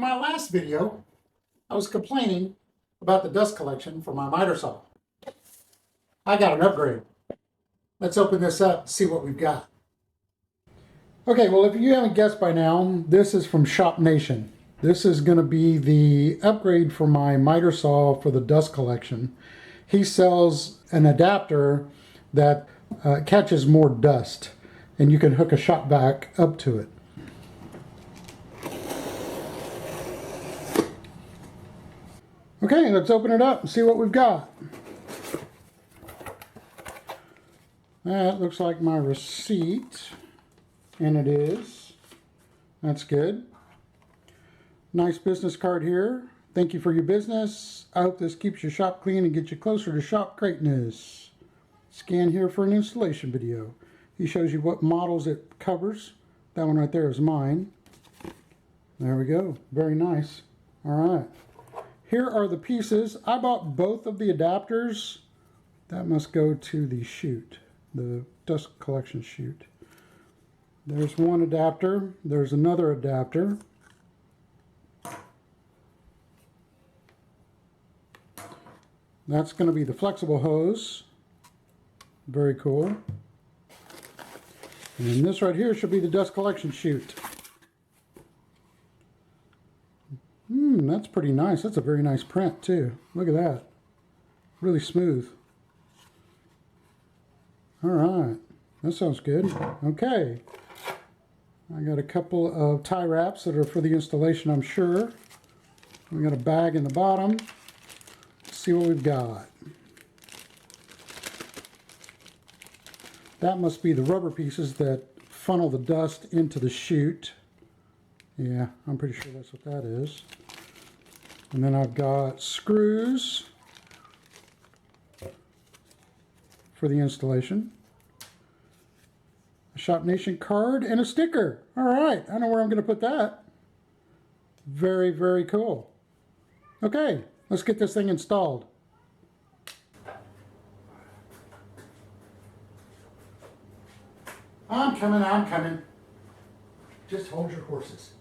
my last video, I was complaining about the dust collection for my miter saw. I got an upgrade. Let's open this up and see what we've got. Okay, well, if you haven't guessed by now, this is from Shop Nation. This is going to be the upgrade for my miter saw for the dust collection. He sells an adapter that catches more dust, and you can hook a shop vac up to it. Okay, let's open it up and see what we've got. That looks like my receipt, and it is. That's good. Nice business card here. Thank you for your business. I hope this keeps your shop clean and gets you closer to shop greatness. Scan here for an installation video. He shows you what models it covers. That one right there is mine. There we go. Very nice. All right. Here are the pieces. I bought both of the adapters. That must go to the chute, the dust collection chute. There's one adapter. There's another adapter. That's going to be the flexible hose. Very cool. And this right here should be the dust collection chute. That's pretty nice. That's a very nice print too. Look at that. Really smooth. All right. That sounds good. Okay. I got a couple of tie wraps that are for the installation, I'm sure. We got a bag in the bottom. Let's see what we've got. That must be the rubber pieces that funnel the dust into the chute. Yeah, I'm pretty sure that's what that is. And then I've got screws for the installation. A Shop Nation card and a sticker. All right, I know where I'm going to put that. Very, very cool. Okay, let's get this thing installed. I'm coming. Just hold your horses.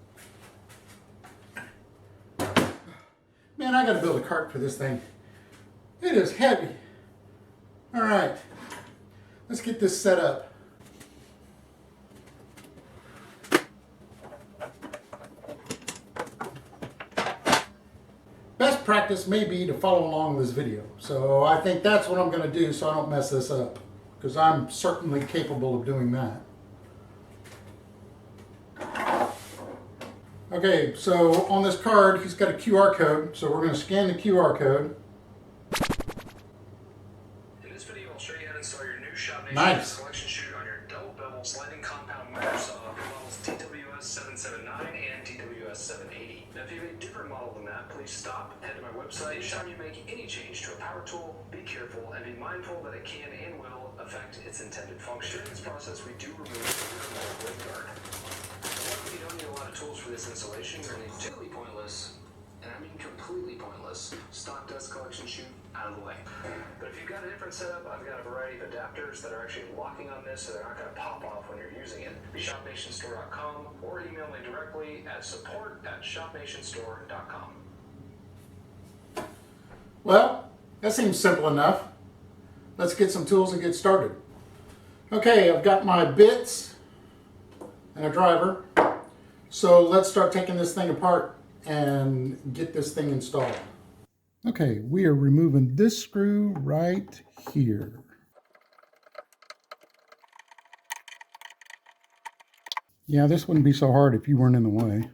Man, I gotta build a cart for this thing. It is heavy. All right, let's get this set up. Best practice may be to follow along with this video. So I think that's what I'm gonna do so I don't mess this up, because I'm certainly capable of doing that. Okay, so on this card, he's got a QR code, so we're going to scan the QR code. In this video, I'll show you how to install your new Shop Nation Nice. collection chute on your double bevel sliding compound miter saw models TWS779 and TWS780. Now, if you have a different model than that, please stop, head to my website. Each time you make any change to a power tool, be careful and be mindful that it can and will affect its intended function. During this process, we do remove the rear wall width guard. You don't need a lot of tools for this installation. You're going to totally pointless, and I mean completely pointless, stock dust collection chute out of the way. But if you've got a different setup, I've got a variety of adapters that are actually locking on this, so they're not going to pop off when you're using it. Be shopnationstore.com or email me directly at support@shopnationstore.com. Well, that seems simple enough. Let's get some tools and get started. Okay, I've got my bits and a driver. So let's start taking this thing apart and get this thing installed. Okay, we are removing this screw right here. Yeah, this wouldn't be so hard if you weren't in the way.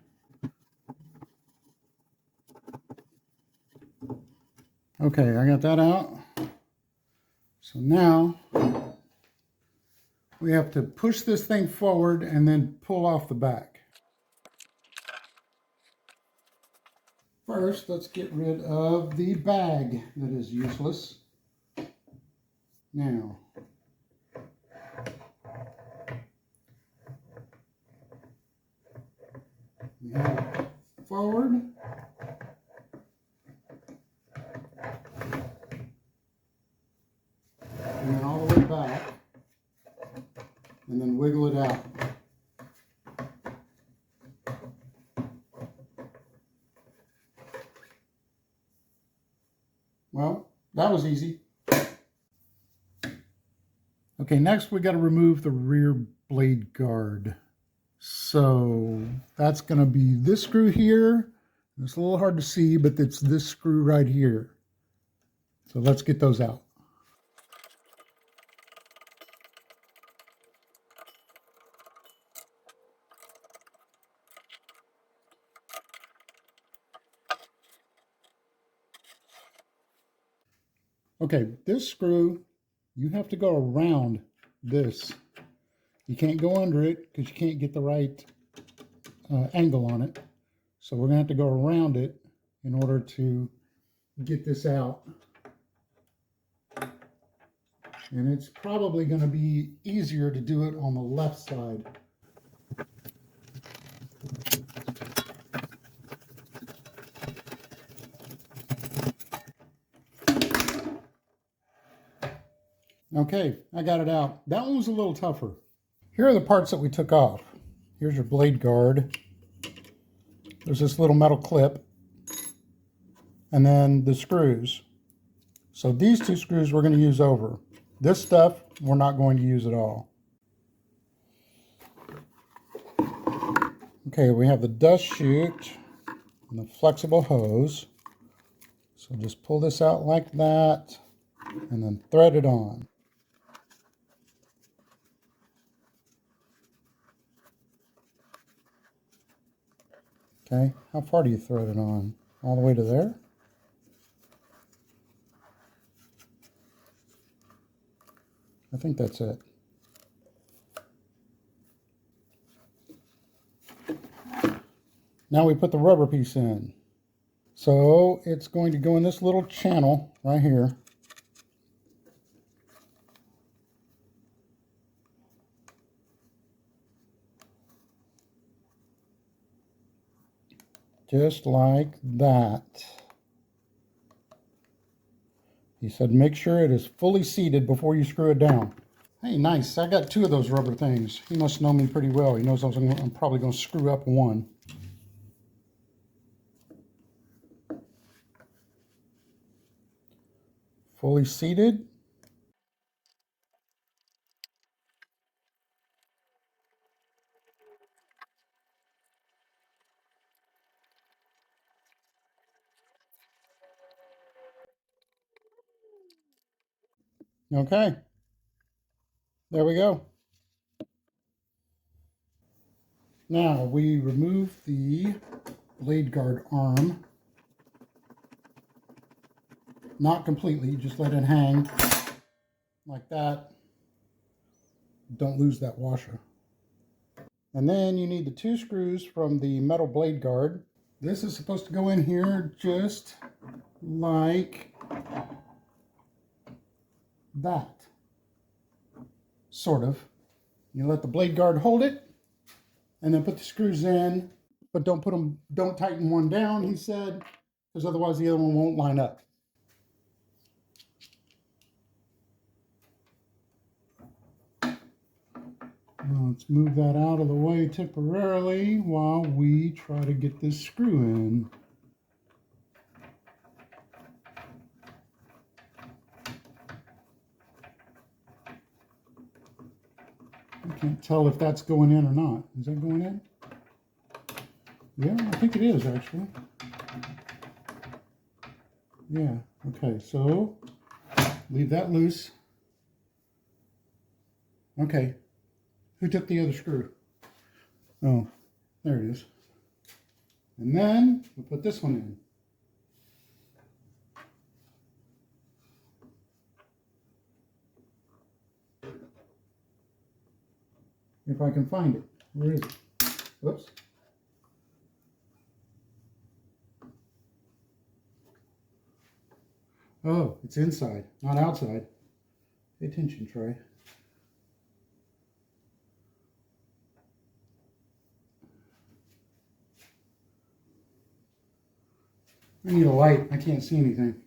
Okay, I got that out. So now we have to push this thing forward and then pull off the back. First, let's get rid of the bag that is useless. Now, we have it forward. And then all the way back. And then wiggle it out. Well, that was easy. Okay, next we got to remove the rear blade guard. So that's going to be this screw here. It's a little hard to see, but it's this screw right here. So let's get those out. Okay, this screw, you have to go around this. You can't go under it because you can't get the right angle on it. So we're going to have to go around it in order to get this out. And it's probably going to be easier to do it on the left side. Okay, I got it out. That one was a little tougher. Here are the parts that we took off. Here's your blade guard. There's this little metal clip. And then the screws. So these two screws we're going to use over. This stuff we're not going to use at all. Okay, we have the dust chute and the flexible hose. So just pull this out like that and then thread it on. Okay, how far do you thread it on? All the way to there? I think that's it. Now we put the rubber piece in. So it's going to go in this little channel right here. Just like that. He said make sure it is fully seated before you screw it down. Hey, nice. I got two of those rubber things. He must know me pretty well. He knows I'm probably going to screw up one. Fully seated. Okay. There we go. Now we remove the blade guard arm. Not completely, just let it hang like that. Don't lose that washer. And then you need the two screws from the metal blade guard. This is supposed to go in here just like that. Sort of. You let the blade guard hold it and then put the screws in, but don't tighten one down, he said, because otherwise the other one won't line up. Let's move that out of the way temporarily while we try to get this screw in. I can't tell if that's going in or not. Is that going in? Yeah, I think it is actually. Yeah, okay, so leave that loose. Okay, who took the other screw? Oh, there it is. And then we'll put this one in. If I can find it. Where is it? Whoops. Oh, it's inside, not outside. Pay attention, Troy. I need a light. I can't see anything.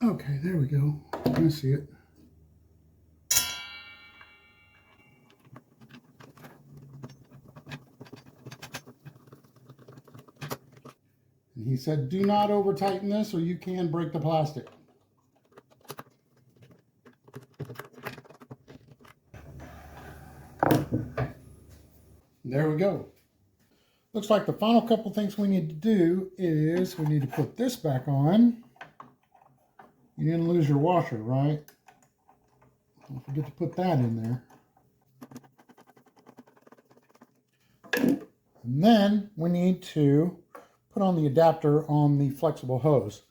Okay, there we go. I see it. And he said, do not over tighten this or you can break the plastic. There we go. Looks like the final couple things we need to do is we need to put this back on. You didn't lose your washer, right? Don't forget to put that in there. And then we need to put on the adapter on the flexible hose.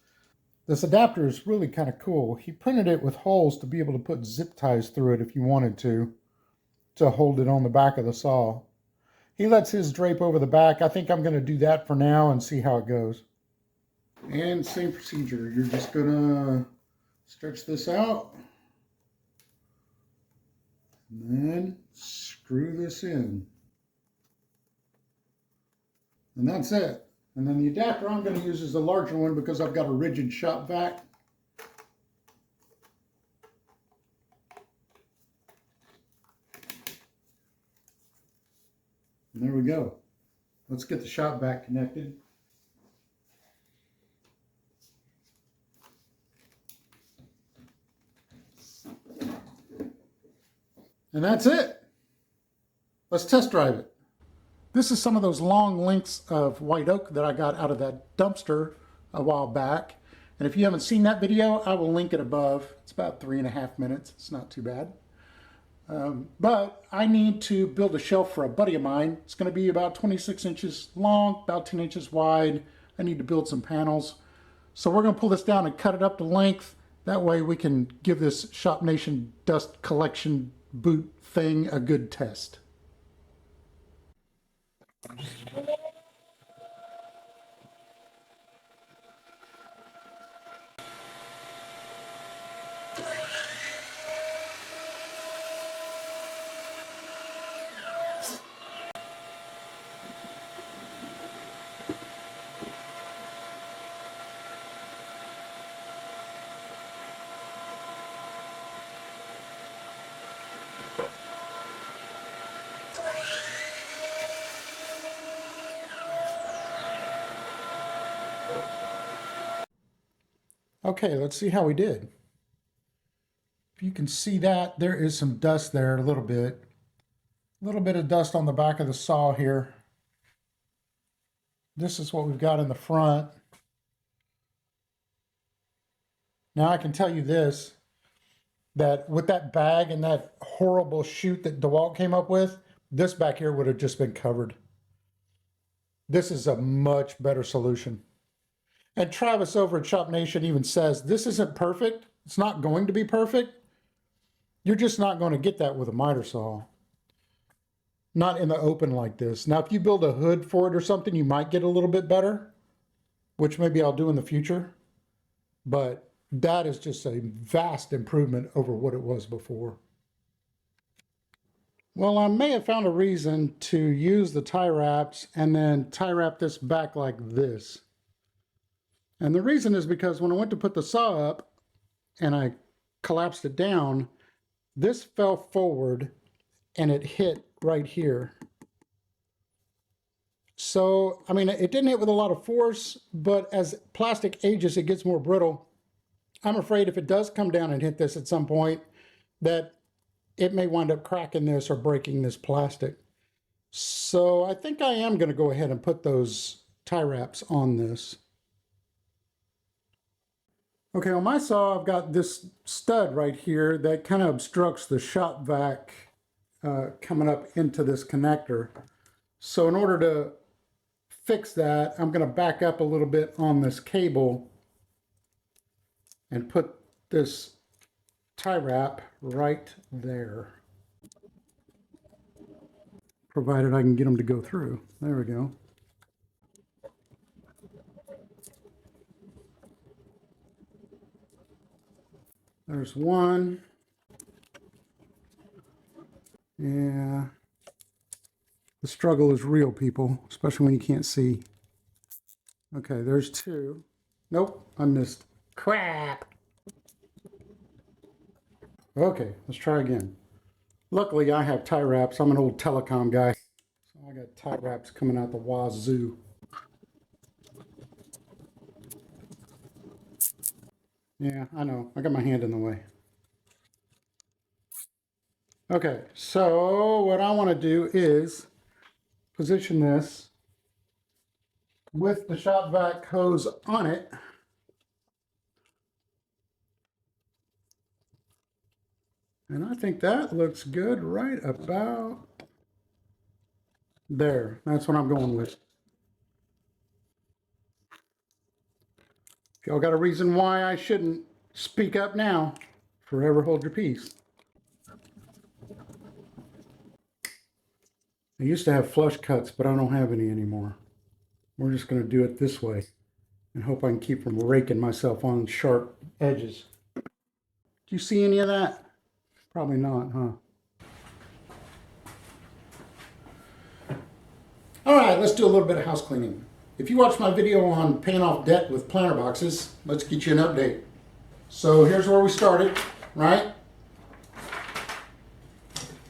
This adapter is really kind of cool. He printed it with holes to be able to put zip ties through it if you wanted to hold it on the back of the saw. He lets his drape over the back. I think I'm going to do that for now and see how it goes. And same procedure. You're just going to stretch this out and then screw this in. And that's it. And then the adapter I'm going to use is the larger one because I've got a rigid shop vac. And there we go. Let's get the shop vac connected. And that's it. Let's test drive it. This is some of those long lengths of white oak that I got out of that dumpster a while back. And if you haven't seen that video, I will link it above. It's about 3.5 minutes. It's not too bad. But I need to build a shelf for a buddy of mine. It's going to be about 26 inches long, about 10 inches wide. I need to build some panels. So we're going to pull this down and cut it up to length. That way we can give this Shop Nation dust collection boot thing a good test. Okay, let's see how we did. If you can see that, there is some dust there, a little bit. A little bit of dust on the back of the saw here. This is what we've got in the front. Now I can tell you this, that with that bag and that horrible chute that Dewalt came up with, this back here would have just been covered. This is a much better solution. And Travis over at Shop Nation even says, this isn't perfect. It's not going to be perfect. You're just not going to get that with a miter saw. Not in the open like this. Now, if you build a hood for it or something, you might get a little bit better, which maybe I'll do in the future. But that is just a vast improvement over what it was before. Well, I may have found a reason to use the tie wraps and then tie wrap this back like this. And the reason is because when I went to put the saw up and I collapsed it down, this fell forward and it hit right here. So, I mean, it didn't hit with a lot of force, but as plastic ages, it gets more brittle. I'm afraid if it does come down and hit this at some point, that it may wind up cracking this or breaking this plastic. So I think I am going to go ahead and put those tie wraps on this. Okay, on my saw, I've got this stud right here that kind of obstructs the shop vac coming up into this connector. So in order to fix that, I'm going to back up a little bit on this cable and put this tie wrap right there. Provided I can get them to go through. There we go. There's one. Yeah. The struggle is real, people, especially when you can't see. Okay, there's two. Nope, I missed. Crap. Okay, let's try again. Luckily, I have tie wraps. I'm an old telecom guy. So I got tie wraps coming out the wazoo. Yeah, I know. I got my hand in the way. Okay, so what I want to do is position this with the shop vac hose on it. And I think that looks good right about there. That's what I'm going with. If y'all got a reason why I shouldn't, speak up now. Forever hold your peace. I used to have flush cuts, but I don't have any anymore. We're just going to do it this way and hope I can keep from raking myself on sharp edges. Do you see any of that? Probably not, huh? All right, let's do a little bit of house cleaning. If you watched my video on paying off debt with planter boxes, let's get you an update. So here's where we started, right?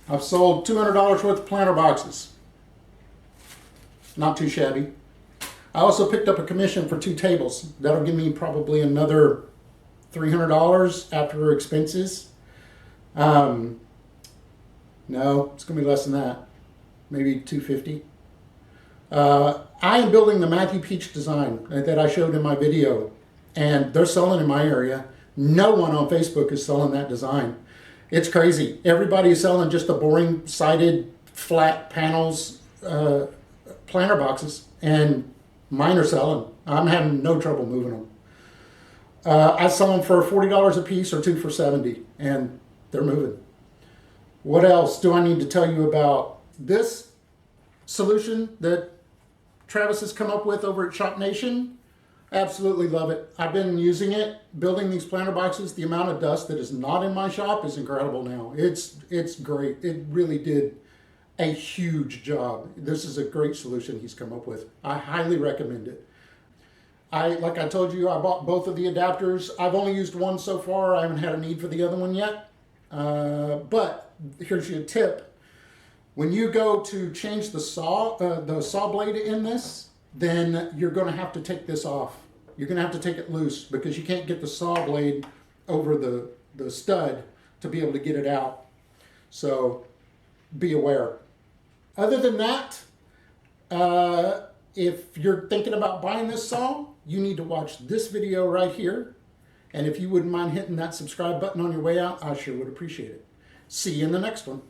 I've sold $200 worth of planter boxes. Not too shabby. I also picked up a commission for 2 tables. That'll give me probably another $300 after expenses. No, it's gonna be less than that. Maybe $250. I am building the Matthew Peach design that I showed in my video, and they're selling in my area. No one on Facebook is selling that design. It's crazy. Everybody is selling just the boring sided flat panels planter boxes, and mine are selling. I'm having no trouble moving them. I sell them for $40 a piece or 2 for $70, and they're moving. What else do I need to tell you about this solution that Travis has come up with over at Shop Nation? Absolutely love it. I've been using it, building these planter boxes. The amount of dust that is not in my shop is incredible now. It's great. It really did a huge job. This is a great solution he's come up with. I highly recommend it. Like I told you, I bought both of the adapters. I've only used one so far. I haven't had a need for the other one yet. But here's your tip. When you go to change the saw blade in this, then you're going to have to take this off. You're going to have to take it loose because you can't get the saw blade over the stud to be able to get it out. So be aware. Other than that, if you're thinking about buying this saw, you need to watch this video right here. And if you wouldn't mind hitting that subscribe button on your way out, I sure would appreciate it. See you in the next one.